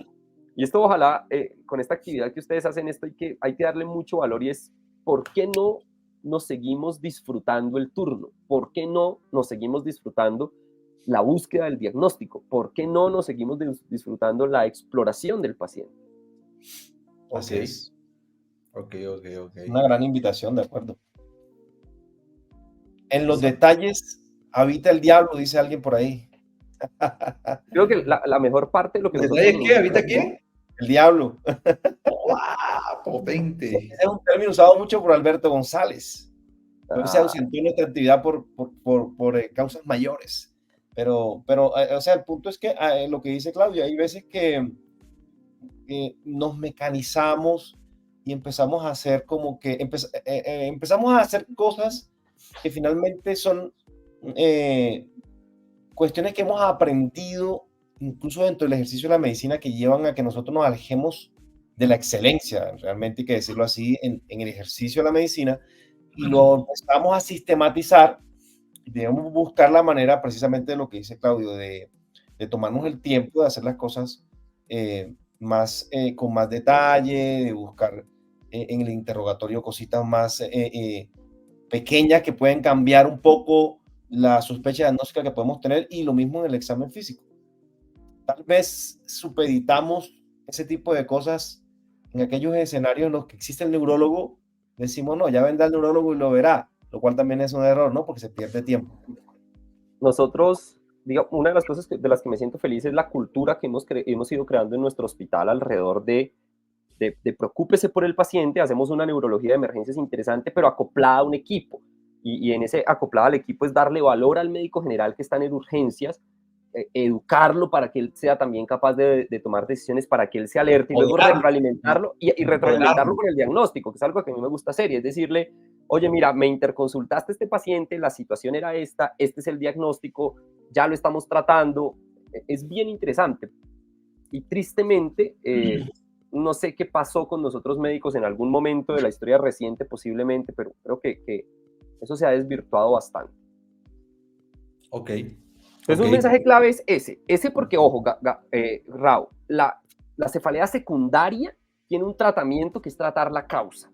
y esto ojalá, con esta actividad que ustedes hacen, esto hay que darle mucho valor, y es, ¿por qué no nos seguimos disfrutando el turno? ¿Por qué no nos seguimos disfrutando la búsqueda del diagnóstico? ¿Por qué no nos seguimos disfrutando la exploración del paciente? Así es. Ok. Una gran invitación, de acuerdo. En los detalles habita el diablo, dice alguien por ahí. Creo que la mejor parte de lo que nosotros... ¿Detalles qué? ¿Habita quién? El diablo. ¡Wow! Potente. Ese es un término usado mucho por Alberto González. Se ausentó en nuestra actividad por causas mayores. Pero, o sea, el punto es que lo que dice Claudio, hay veces que nos mecanizamos y empezamos a hacer como que empezamos a hacer cosas que finalmente son cuestiones que hemos aprendido incluso dentro del ejercicio de la medicina, que llevan a que nosotros nos alejemos de la excelencia, realmente hay que decirlo así, en el ejercicio de la medicina, y lo empezamos a sistematizar. Debemos buscar la manera, precisamente de lo que dice Claudio, de tomarnos el tiempo de hacer las cosas con más detalle, de buscar en el interrogatorio cositas más pequeñas que pueden cambiar un poco la sospecha diagnóstica que podemos tener, y lo mismo en el examen físico. Tal vez supeditamos ese tipo de cosas en aquellos escenarios en los que existe el neurólogo. Decimos, no, ya vendrá el neurólogo y lo verá. lo cual también es un error, ¿no? Porque se pierde tiempo. Nosotros, digo, una de las cosas de las que me siento feliz es la cultura que hemos ido creando en nuestro hospital alrededor de preocúpese por el paciente. Hacemos una neurología de emergencias interesante, pero acoplada a un equipo. Y en ese acoplado al equipo es darle valor al médico general que está en urgencias, educarlo para que él sea también capaz de tomar decisiones, para que él se alerte y luego retroalimentarlo y retroalimentarlo con el diagnóstico, que es algo que a mí me gusta hacer, y es decirle, oye, mira, me interconsultaste este paciente, la situación era esta, este es el diagnóstico, ya lo estamos tratando. Es bien interesante. Y tristemente, no sé qué pasó con nosotros médicos en algún momento de la historia reciente posiblemente, pero creo que eso se ha desvirtuado bastante. Ok. Entonces, un mensaje clave es ese porque, ojo, Rao, la cefalea secundaria tiene un tratamiento que es tratar la causa.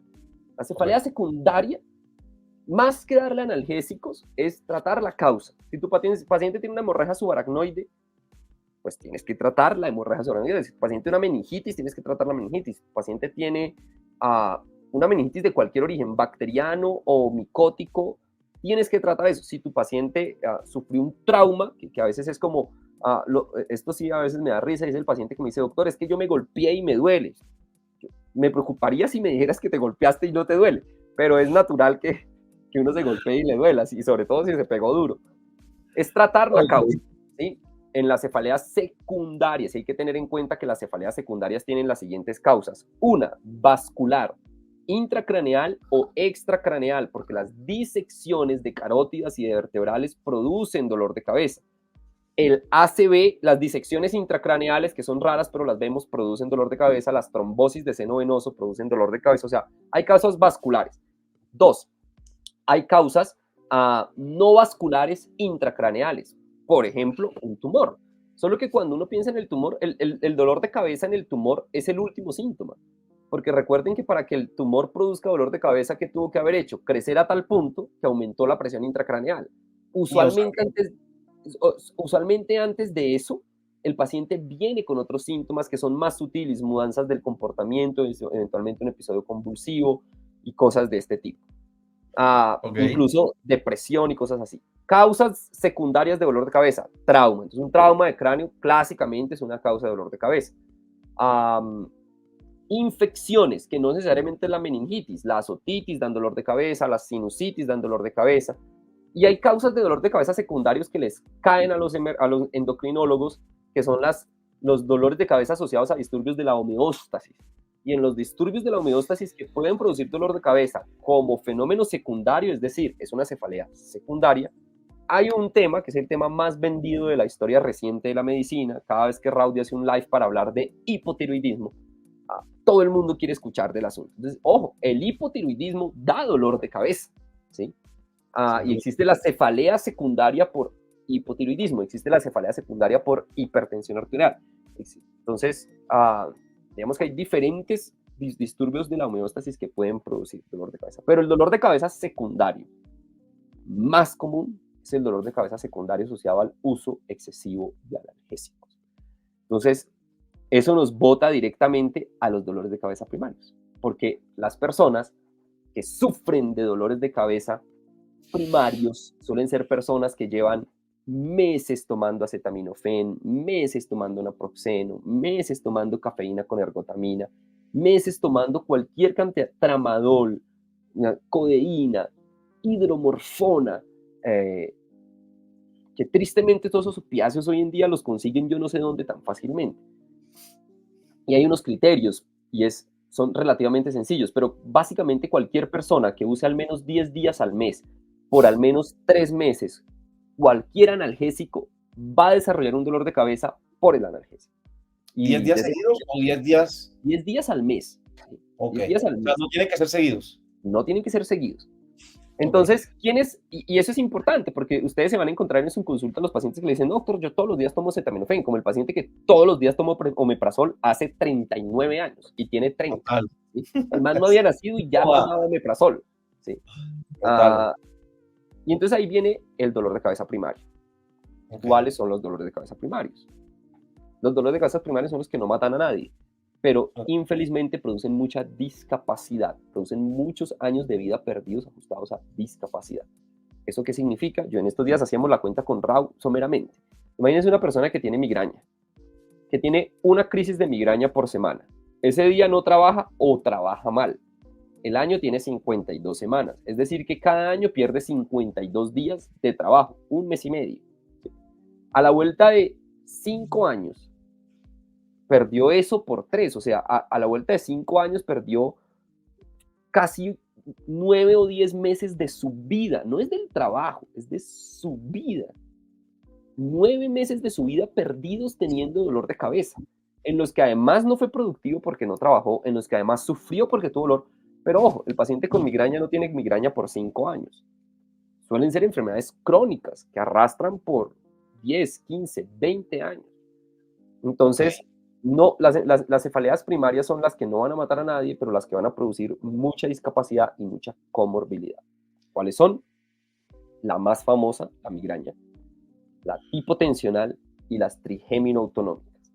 La cefalea secundaria, más que darle analgésicos, es tratar la causa. Si tu paciente tiene una hemorragia subaracnoide, pues tienes que tratar la hemorragia subaracnoide. Si tu paciente tiene una meningitis, tienes que tratar la meningitis. Si tu paciente tiene una meningitis de cualquier origen, bacteriano o micótico, tienes que tratar eso. Si tu paciente sufrió un trauma, que a veces es como, esto sí a veces me da risa, dice el paciente que me dice, doctor, es que yo me golpeé y me duele. Me preocuparía si me dijeras que te golpeaste y no te duele, pero es natural que uno se golpee y le duela, y sobre todo si se pegó duro. Es tratar la causa, ¿sí? En las cefaleas secundarias hay que tener en cuenta que las cefaleas secundarias tienen las siguientes causas. Una, vascular, intracraneal o extracraneal, porque las disecciones de carótidas y de vertebrales producen dolor de cabeza. El ACV, las disecciones intracraneales, que son raras, pero las vemos, producen dolor de cabeza. Las trombosis de seno venoso producen dolor de cabeza. O sea, hay causas vasculares. Dos, hay causas no vasculares intracraneales. Por ejemplo, un tumor. Solo que cuando uno piensa en el tumor, el dolor de cabeza en el tumor es el último síntoma. Porque recuerden que para que el tumor produzca dolor de cabeza, ¿qué tuvo que haber hecho? Crecer a tal punto que aumentó la presión intracraneal. Usualmente antes de eso, el paciente viene con otros síntomas que son más sutiles, mudanzas del comportamiento, eventualmente un episodio convulsivo y cosas de este tipo. Incluso depresión y cosas así. Causas secundarias de dolor de cabeza, trauma. Entonces, un trauma de cráneo clásicamente es una causa de dolor de cabeza. Infecciones, que no necesariamente es la meningitis, la otitis dan dolor de cabeza, la sinusitis dan dolor de cabeza. Y hay causas de dolor de cabeza secundarios que les caen a los endocrinólogos, que son los dolores de cabeza asociados a disturbios de la homeostasis. Y en los disturbios de la homeostasis que pueden producir dolor de cabeza como fenómeno secundario, es decir, es una cefalea secundaria, hay un tema que es el tema más vendido de la historia reciente de la medicina. Cada vez que Raudy hace un live para hablar de hipotiroidismo, todo el mundo quiere escuchar del asunto. Entonces, ojo, el hipotiroidismo da dolor de cabeza, ¿sí? Y existe la cefalea secundaria por hipotiroidismo, existe la cefalea secundaria por hipertensión arterial. Entonces, digamos que hay diferentes disturbios de la homeostasis que pueden producir dolor de cabeza. Pero el dolor de cabeza secundario más común es el dolor de cabeza secundario asociado al uso excesivo de analgésicos. Entonces, eso nos bota directamente a los dolores de cabeza primarios, porque las personas que sufren de dolores de cabeza primarios suelen ser personas que llevan meses tomando acetaminofén, meses tomando naproxeno, meses tomando cafeína con ergotamina, meses tomando cualquier cantidad, tramadol, codeína, hidromorfona, que tristemente todos esos opiáceos hoy en día los consiguen yo no sé dónde tan fácilmente. Y hay unos criterios, y son relativamente sencillos, pero básicamente cualquier persona que use al menos 10 días al mes, por al menos 3 meses, cualquier analgésico va a desarrollar un dolor de cabeza por el analgésico. Y ¿10 días seguidos o 10 días? 10 días al mes. Ok. 10 días al mes. O sea, no tienen que ser seguidos. No tienen que ser seguidos. Entonces, ¿quiénes? Y eso es importante porque ustedes se van a encontrar en su consulta los pacientes que le dicen, doctor, yo todos los días tomo acetaminofén, como el paciente que todos los días tomó omeprazol hace 39 años y tiene 30. ¿Sí? El man no había nacido y ya tomaba omeprazol. ¿Sí? Y entonces ahí viene el dolor de cabeza primario. ¿Cuáles son los dolores de cabeza primarios? Los dolores de cabeza primarios son los que no matan a nadie. pero infelizmente producen mucha discapacidad, producen muchos años de vida perdidos ajustados a discapacidad. ¿Eso qué significa? Yo en estos días hacíamos la cuenta con Raúl someramente. Imagínense una persona que tiene migraña, que tiene una crisis de migraña por semana. Ese día no trabaja o trabaja mal. El año tiene 52 semanas, es decir, que cada año pierde 52 días de trabajo, un mes y medio. A la vuelta de 5 años, perdió eso por 3, o sea, a la vuelta de 5 años perdió casi 9 o 10 meses de su vida, no es del trabajo, es de su vida. 9 meses de su vida perdidos teniendo dolor de cabeza, en los que además no fue productivo porque no trabajó, en los que además sufrió porque tuvo dolor. Pero ojo, el paciente con migraña no tiene migraña por 5 años. Suelen ser enfermedades crónicas que arrastran por 10, 15, 20 años. Entonces, no, las cefaleas primarias son las que no van a matar a nadie, pero las que van a producir mucha discapacidad y mucha comorbilidad. ¿Cuáles son? La más famosa, la migraña, la hipotensional y las trigémino-autonómicas.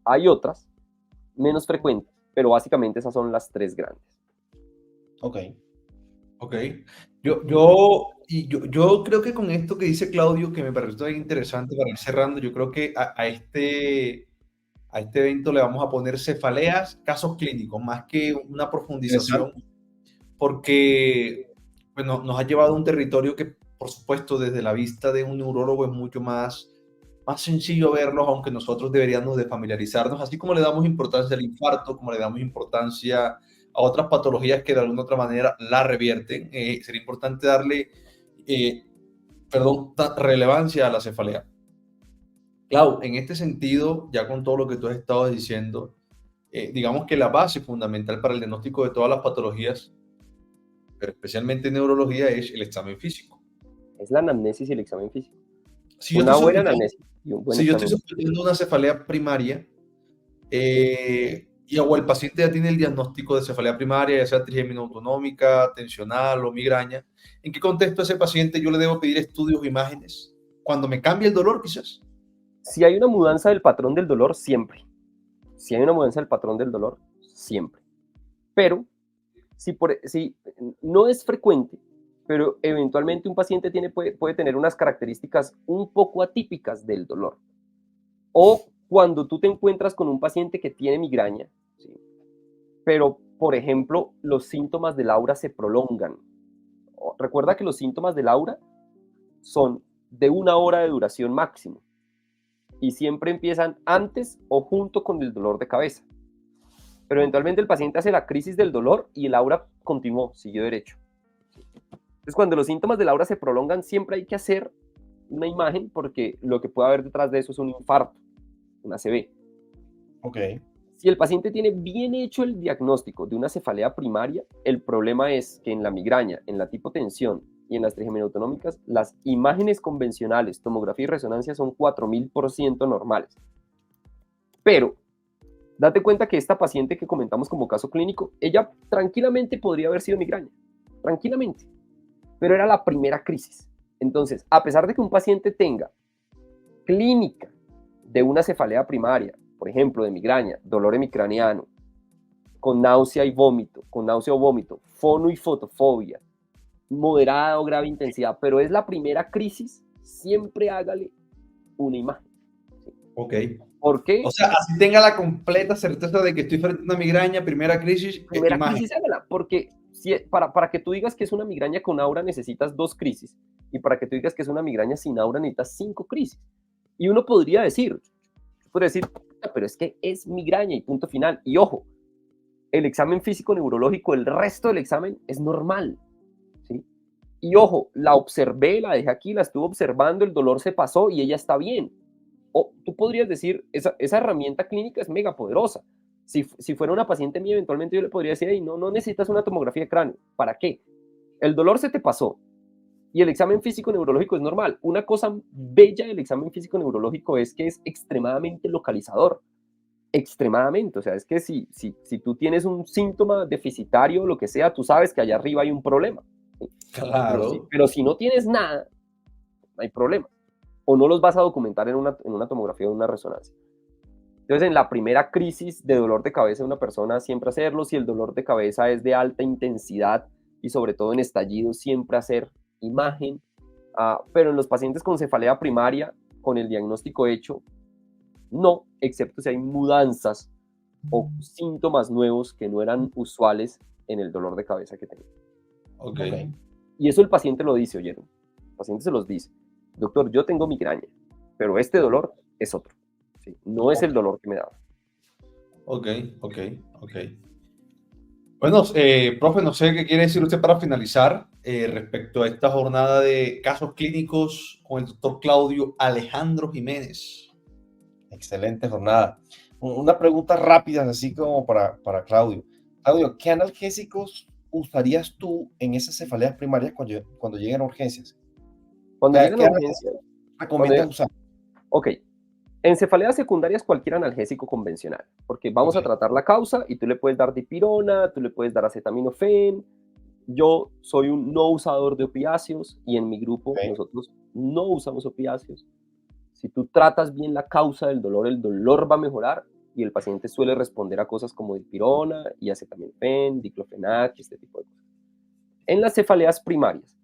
Hay otras menos frecuentes, pero básicamente esas son las 3 grandes. Ok. Ok. Yo creo que con esto que dice Claudio, que me pareció bien interesante para ir cerrando, yo creo que a este evento le vamos a poner cefaleas, casos clínicos, más que una profundización, porque bueno, nos ha llevado a un territorio que, por supuesto, desde la vista de un neurólogo es mucho más sencillo verlos, aunque nosotros deberíamos de familiarizarnos, así como le damos importancia al infarto, como le damos importancia a otras patologías que de alguna otra manera la revierten. Sería importante darle, relevancia a la cefalea. Clau, en este sentido, ya con todo lo que tú has estado diciendo, digamos que la base fundamental para el diagnóstico de todas las patologías, pero especialmente en neurología, es el examen físico. Es la anamnesis y el examen físico. Si yo una estoy buena anamnesis y un buen si yo examen. estoy sufriendo una cefalea primaria, o el paciente ya tiene el diagnóstico de cefalea primaria, ya sea trigémino autonómica, tensional o migraña, ¿en qué contexto a ese paciente yo le debo pedir estudios o imágenes? ¿Cuando me cambie el dolor, quizás? Si hay una mudanza del patrón del dolor, siempre. Si hay una mudanza del patrón del dolor, siempre. Pero, si no es frecuente, pero eventualmente un paciente puede tener unas características un poco atípicas del dolor. O cuando tú te encuentras con un paciente que tiene migraña, ¿sí? Pero, por ejemplo, los síntomas del aura se prolongan. Recuerda que los síntomas del aura son de 1 hora de duración máximo y siempre empiezan antes o junto con el dolor de cabeza. Pero eventualmente el paciente hace la crisis del dolor y el aura continuó, siguió derecho. Entonces, cuando los síntomas del aura se prolongan, siempre hay que hacer una imagen porque lo que puede haber detrás de eso es un infarto, una ACV. Ok. Si el paciente tiene bien hecho el diagnóstico de una cefalea primaria, el problema es que en la migraña, en la hipotensión y en las trigémino-autonómicas, las imágenes convencionales, tomografía y resonancia son 4000% normales. Pero date cuenta que esta paciente que comentamos como caso clínico, ella tranquilamente podría haber sido migraña, tranquilamente, pero era la primera crisis. Entonces, a pesar de que un paciente tenga clínica de una cefalea primaria, por ejemplo, de migraña, dolor hemicraniano, con náusea y vómito, con náusea o vómito, fono y fotofobia, moderada o grave intensidad, pero es la primera crisis, siempre hágale una imagen. ¿Sí? Ok. ¿Por qué? O sea, así tenga la completa certeza de que estoy frente a una migraña, primera crisis, Primera imagen. crisis, hágala, porque para que tú digas que es una migraña con aura necesitas 2 crisis, y para que tú digas que es una migraña sin aura necesitas 5 crisis. Y uno podría decir, pero es que es migraña y punto final. Y ojo, el examen físico neurológico, el resto del examen es normal, ¿sí? Y ojo, la observé, la dejé aquí, la estuve observando, el dolor se pasó y ella está bien. O tú podrías decir, esa herramienta clínica es mega poderosa. Si fuera una paciente mía, eventualmente yo le podría decir, hey, no necesitas una tomografía de cráneo. ¿Para qué? El dolor se te pasó y el examen físico neurológico es normal. Una cosa bella del examen físico neurológico es que es extremadamente localizador. Extremadamente. O sea, es que si tú tienes un síntoma deficitario o lo que sea, tú sabes que allá arriba hay un problema. Claro. Pero si no tienes nada, no hay problema. O no los vas a documentar en una tomografía o una resonancia. Entonces, en la primera crisis de dolor de cabeza de una persona, siempre hacerlo. Si el dolor de cabeza es de alta intensidad y sobre todo en estallido, siempre hacer imagen. Pero en los pacientes con cefalea primaria, con el diagnóstico hecho, no, excepto si hay mudanzas o síntomas nuevos que no eran usuales en el dolor de cabeza que tenía. Ok. Y eso el paciente lo dice, oyeron. El paciente se los dice. Doctor, yo tengo migraña, pero este dolor es otro. ¿Sí? No es el dolor que me daba. Ok. Bueno, profe, no sé qué quiere decir usted para finalizar respecto a esta jornada de casos clínicos con el doctor Claudio Alejandro Jiménez. Excelente jornada. Una pregunta rápida, así como para Claudio. Claudio, ¿qué analgésicos usarías tú en esas cefaleas primarias cuando lleguen a urgencias? Cuando llegan ¿Qué a urgencias, recomiendas usar? ok, en cefaleas secundarias cualquier analgésico convencional, porque vamos a tratar la causa y tú le puedes dar dipirona, tú le puedes dar acetaminofén. Yo soy un no usador de opiáceos y en mi grupo nosotros no usamos opiáceos. Si tú tratas bien la causa del dolor, el dolor va a mejorar y el paciente suele responder a cosas como dipirona y acetaminofén, diclofenac, este tipo de cosas. En las cefaleas primarias,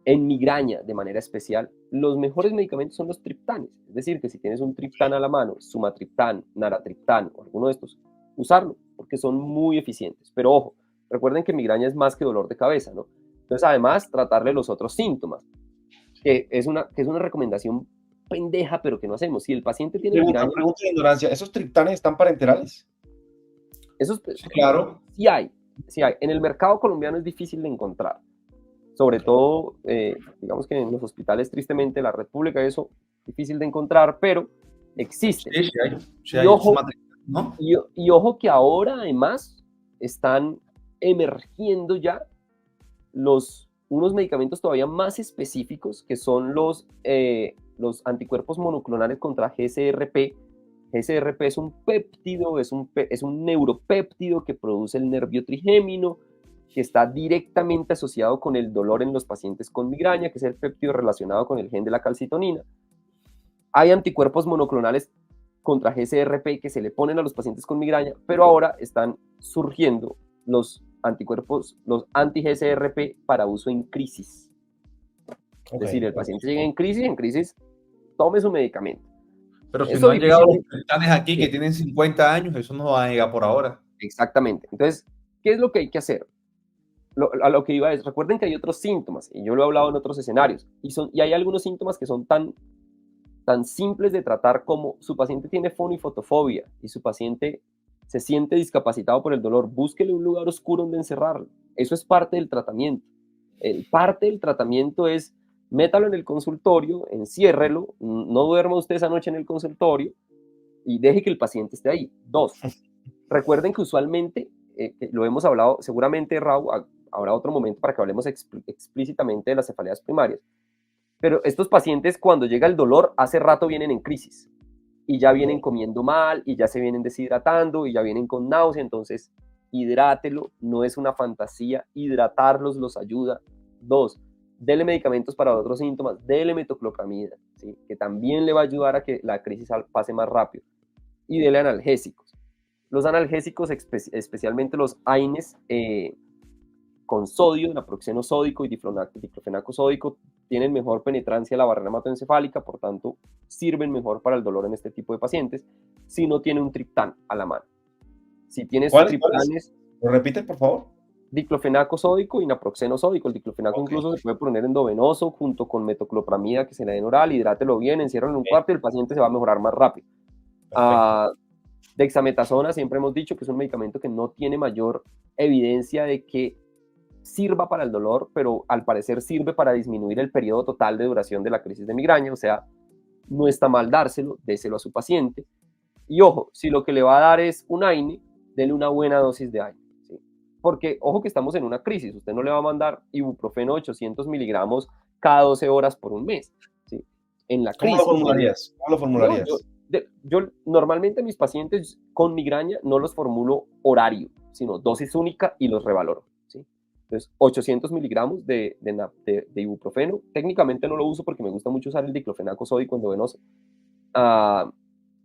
en migraña de manera especial, los mejores medicamentos son los triptanes. Es decir, que si tienes un triptán a la mano, sumatriptán, naratriptán o alguno de estos, usarlo, porque son muy eficientes. Pero ojo, recuerden que migraña es más que dolor de cabeza, ¿no? Entonces, además, tratarle los otros síntomas, que es una recomendación pendeja, pero que no hacemos. Si el paciente tiene migraña... Pregunta de ignorancia, ¿esos triptanes están parenterales? Esos, Sí, claro. Sí hay. En el mercado colombiano es difícil de encontrar. Sobre todo, digamos que en los hospitales, tristemente, la red pública, eso difícil de encontrar, pero existen. Sí hay. Ojo, ¿no? y ojo que ahora, además, están emergiendo ya unos medicamentos todavía más específicos, que son los anticuerpos monoclonales contra GCRP. GCRP es un péptido, es un neuropéptido que produce el nervio trigémino, que está directamente asociado con el dolor en los pacientes con migraña, que es el péptido relacionado con el gen de la calcitonina. Hay anticuerpos monoclonales contra GCRP que se le ponen a los pacientes con migraña, pero ahora están surgiendo los anticuerpos, los anti-GCRP para uso en crisis. Es decir, el paciente llega en crisis, tome su medicamento. Pero si Eso no han llegado los difícilmente... triptanes aquí que tienen 50 años, eso no va a llegar por ahora. Exactamente. Entonces, ¿qué es lo que hay que hacer? A lo que iba es, recuerden que hay otros síntomas, y yo lo he hablado en otros escenarios, y hay algunos síntomas que son tan simples de tratar como su paciente tiene fonifotofobia y su paciente se siente discapacitado por el dolor, búsquele un lugar oscuro donde encerrarlo. Eso es parte del tratamiento. Parte del tratamiento es métalo en el consultorio, enciérrelo, no duerma usted esa noche en el consultorio y deje que el paciente esté ahí. 2, recuerden que usualmente, lo hemos hablado, seguramente Raúl, habrá otro momento para que hablemos explícitamente de las cefaleas primarias, pero estos pacientes cuando llega el dolor, hace rato vienen en crisis y ya vienen comiendo mal y ya se vienen deshidratando y ya vienen con náusea, entonces hidrátelo, no es una fantasía, hidratarlos los ayuda. 2, dele medicamentos para otros síntomas, dele metoclopramida, ¿sí? Que también le va a ayudar a que la crisis pase más rápido, y dele analgésicos. Los analgésicos, especialmente los AINES con sodio, naproxeno sódico y diclofenaco sódico, tienen mejor penetrancia a la barrera hematoencefálica, por tanto, sirven mejor para el dolor en este tipo de pacientes si no tiene un triptán a la mano. Si tienes triptanes... ¿Lo repites, por favor? Diclofenaco sódico y naproxeno sódico. El diclofenaco incluso se puede poner endovenoso junto con metoclopramida que se le den oral, hidrátelo bien, enciérralo en un cuarto y el paciente se va a mejorar más rápido. Dexametasona, siempre hemos dicho que es un medicamento que no tiene mayor evidencia de que sirva para el dolor, pero al parecer sirve para disminuir el periodo total de duración de la crisis de migraña, o sea, no está mal dárselo, déselo a su paciente. Y ojo, si lo que le va a dar es un AINE, dele una buena dosis de AINE, ¿sí? Porque, ojo que estamos en una crisis, usted no le va a mandar ibuprofeno 800 miligramos cada 12 horas por un mes, ¿sí? En la crisis... ¿Cómo lo formularías? No, yo normalmente a mis pacientes con migraña no los formulo horario, sino dosis única y los revaloro, ¿sí? Entonces, 800 miligramos de ibuprofeno. Técnicamente no lo uso porque me gusta mucho usar el diclofenaco sódico endovenoso.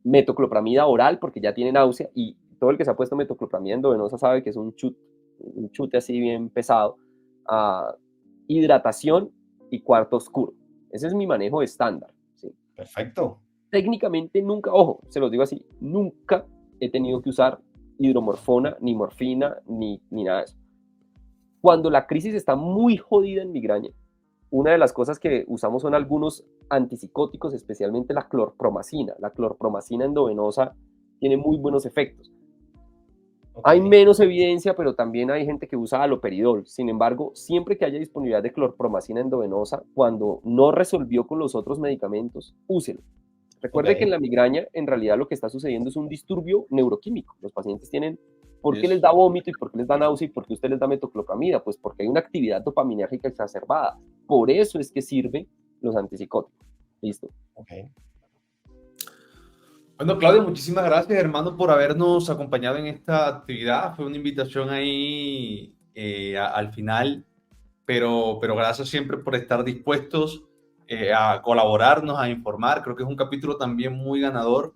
metoclopramida oral porque ya tiene náusea, y todo el que se ha puesto metoclopramida endovenosa sabe que es un chute así bien pesado. Hidratación y cuarto oscuro. Ese es mi manejo estándar. ¿Sí? Perfecto. Técnicamente nunca, ojo, se los digo así, nunca he tenido que usar hidromorfona, ni morfina, ni nada de eso. Cuando la crisis está muy jodida en migraña, una de las cosas que usamos son algunos antipsicóticos, especialmente la clorpromacina. La clorpromacina endovenosa tiene muy buenos efectos. Hay menos evidencia, pero también hay gente que usa haloperidol. Sin embargo, siempre que haya disponibilidad de clorpromacina endovenosa, cuando no resolvió con los otros medicamentos, úselo. Recuerde que en la migraña, en realidad lo que está sucediendo es un disturbio neuroquímico. Los pacientes tienen, ¿por qué les da vómito y por qué les da náusea y por qué usted les da metoclopramida? Pues porque hay una actividad dopaminérgica exacerbada. Por eso es que sirven los antipsicóticos. Listo. Bueno, Claudio, muchísimas gracias, hermano, por habernos acompañado en esta actividad. Fue una invitación ahí al final, pero gracias siempre por estar dispuestos a colaborarnos, a informar. Creo que es un capítulo también muy ganador.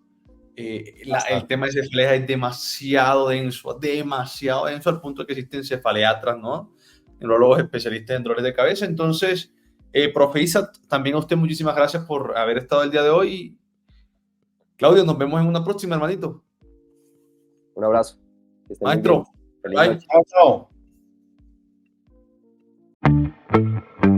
El tema de cefalea es demasiado denso al punto de que existen cefaleatras, ¿no? Neurólogos especialistas en dolores de cabeza. Entonces, profe Isa, también a usted muchísimas gracias por haber estado el día de hoy. Claudio, nos vemos en una próxima, hermanito. Un abrazo. Maestro. Feliz noche. Chao, chao.